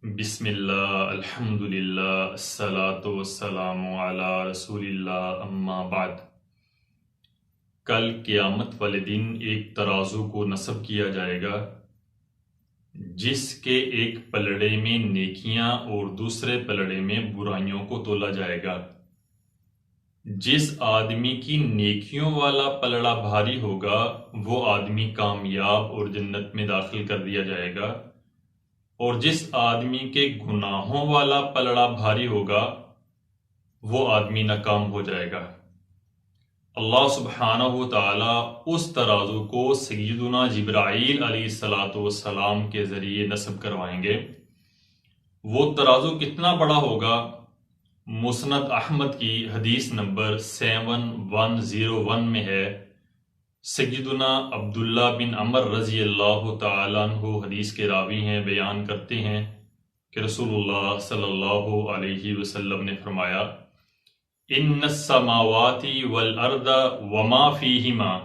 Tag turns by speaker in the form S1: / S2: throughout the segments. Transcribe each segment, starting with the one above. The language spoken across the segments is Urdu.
S1: بسم اللہ الحمدللہ الصلاۃ والسلام علی رسول اللہ اما بعد۔ کل قیامت والے دن ایک ترازو کو نصب کیا جائے گا جس کے ایک پلڑے میں نیکیاں اور دوسرے پلڑے میں برائیوں کو تولا جائے گا۔ جس آدمی کی نیکیوں والا پلڑا بھاری ہوگا وہ آدمی کامیاب اور جنت میں داخل کر دیا جائے گا، اور جس آدمی کے گناہوں والا پلڑا بھاری ہوگا وہ آدمی ناکام ہو جائے گا۔ اللہ سبحانہ و تعالی اس ترازو کو سیدنا جبرائیل علیہ السلام کے ذریعے نصب کروائیں گے۔ وہ ترازو کتنا بڑا ہوگا؟ مسند احمد کی حدیث نمبر 7101 میں ہے، سیدنا عبداللہ بن عمر رضی اللہ تعالیٰ عنہ حدیث کے راوی ہیں، بیان کرتے ہیں کہ رسول اللہ صلی اللہ علیہ وسلم نے فرمایا، ان السماوات والارض وما فیہما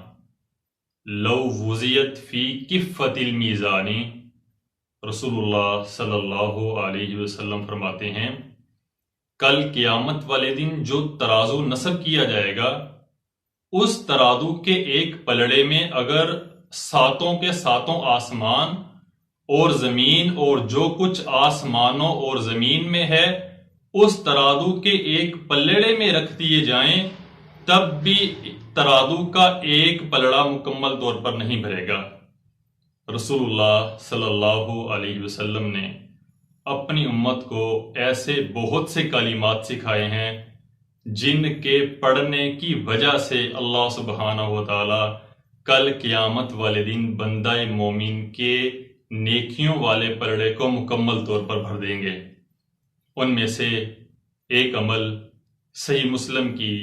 S1: لو وزیت فی کفۃ المیزان۔ رسول اللہ صلی اللہ علیہ وسلم فرماتے ہیں، کل قیامت والے دن جو ترازو نصب کیا جائے گا، اس ترازو کے ایک پلڑے میں اگر ساتوں کے ساتوں آسمان اور زمین اور جو کچھ آسمانوں اور زمین میں ہے اس ترازو کے ایک پلڑے میں رکھ دیے جائیں، تب بھی ترازو کا ایک پلڑا مکمل طور پر نہیں بھرے گا۔ رسول اللہ صلی اللہ علیہ وسلم نے اپنی امت کو ایسے بہت سے کلمات سکھائے ہیں جن کے پڑھنے کی وجہ سے اللہ سبحانہ و تعالی کل قیامت والے دن بندہ مومن کے نیکیوں والے پلڑے کو مکمل طور پر بھر دیں گے۔ ان میں سے ایک عمل صحیح مسلم کی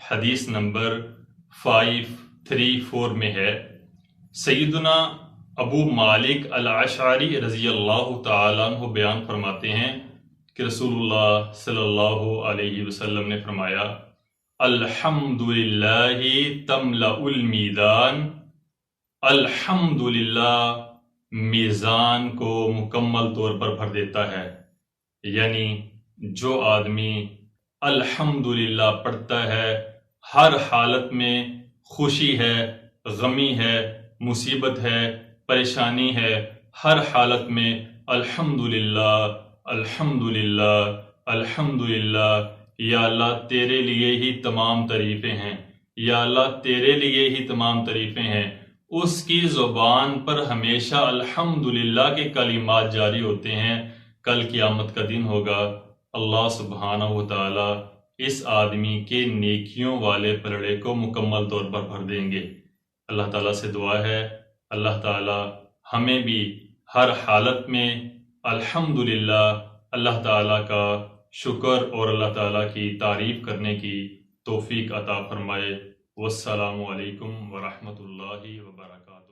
S1: حدیث نمبر 534 میں ہے، سیدنا ابو مالک الاشعری رضی اللہ تعالیٰ عنہ بیان فرماتے ہیں کہ رسول اللہ صلی اللہ علیہ وسلم نے فرمایا، الحمدللہ تملأ المیزان، الحمدللہ میزان کو مکمل طور پر بھر دیتا ہے۔ یعنی جو آدمی الحمدللہ پڑھتا ہے، ہر حالت میں خوشی ہے، غمی ہے، مصیبت ہے، پریشانی ہے، ہر حالت میں الحمدللہ الحمدللہ الحمدللہ، یا اللہ تیرے لیے ہی تمام تعریفیں ہیں، یا اللہ تیرے لیے ہی تمام تعریفیں ہیں، اس کی زبان پر ہمیشہ الحمدللہ کے کلمات جاری ہوتے ہیں۔ کل قیامت کا دن ہوگا، اللہ سبحانہ و تعالی اس آدمی کے نیکیوں والے پلڑے کو مکمل طور پر بھر دیں گے۔ اللہ تعالیٰ سے دعا ہے اللہ تعالیٰ ہمیں بھی ہر حالت میں الحمدللہ اللہ تعالیٰ کا شکر اور اللہ تعالیٰ کی تعریف کرنے کی توفیق عطا فرمائے۔ والسلام علیکم ورحمۃ اللہ وبرکاتہ۔